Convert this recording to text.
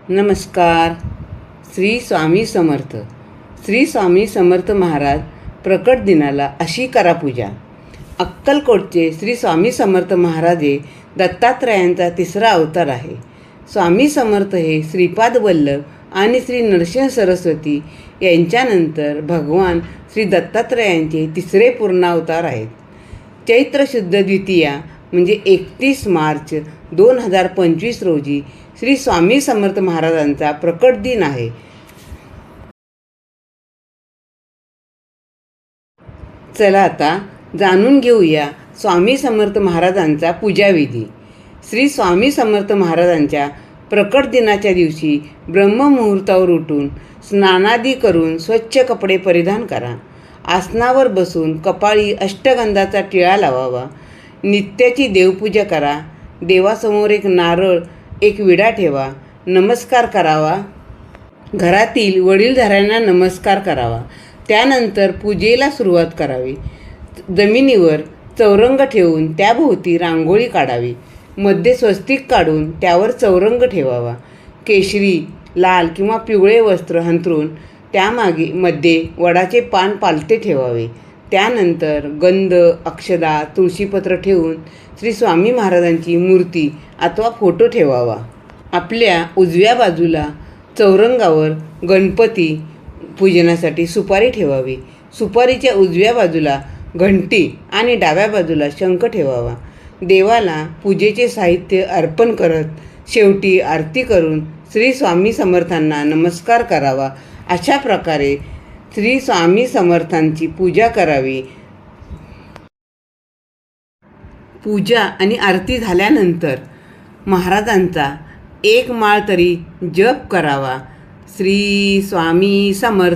नमस्कार. श्री स्वामी समर्थ. श्री स्वामी समर्थ महाराज प्रकट दिनाला अशी करा पूजा. अक्कलकोटचे श्री स्वामी समर्थ महाराज हे दत्तात्रयांचा तिसरा अवतार आहे. स्वामी समर्थ हे श्रीपाद वल्लभ आणि श्री नरसिंह सरस्वती यांच्यानंतर भगवान श्री दत्तात्रयांचे तिसरे पूर्णावतार आहेत. चैत्र शुद्ध द्वितीया म्हणजे 31 मार्च 2025 रोजी श्री स्वामी समर्थ महाराजांचा प्रकट दिन आहे. चला आता जाणून घेऊया स्वामी समर्थ महाराजांचा पूजाविधी. श्री स्वामी समर्थ महाराजांच्या प्रकट दिनाच्या दिवशी ब्रह्ममुहूर्तावर उठून स्नानादी करून स्वच्छ कपडे परिधान करा. आसनावर बसून कपाळी अष्टगंधाचा टिळा लावावा. नित्याची देवपूजा करा. देवासमोर एक नारळ एक विडा ठेवा. नमस्कार करावा. घरातील वडीलधाऱ्यांना नमस्कार करावा. त्यानंतर पूजेला सुरुवात करावी. जमिनीवर चौरंग ठेवून त्याभोवती रांगोळी काढावी. मध्ये स्वस्तिक काढून त्यावर चौरंग ठेवावा. केशरी, लाल किंवा पिवळे वस्त्र अंथरून त्यामागे मध्ये वडाचे पान पालथे ठेवावे. त्यानंतर गंध, अक्षदा, तुळशीपत्र ठेवून श्री स्वामी महाराजांची मूर्ती अथवा फोटो ठेवावा. आपल्या उजव्या बाजूला चौरंगावर गणपती पूजनासाठी सुपारी ठेवावी. सुपारीच्या उजव्या बाजूला घंटी आणि डाव्या बाजूला शंख ठेवावा. देवाला पूजेचे साहित्य अर्पण करत शेवटी आरती करून श्री स्वामी समर्थांना नमस्कार करावा. अशा प्रकारे श्री स्वामी समर्थांची पूजा करावी. पूजा आणि आरती झाल्यानंतर महाराजांचा एक माळ तरी जप करावा. श्री स्वामी समर्थ.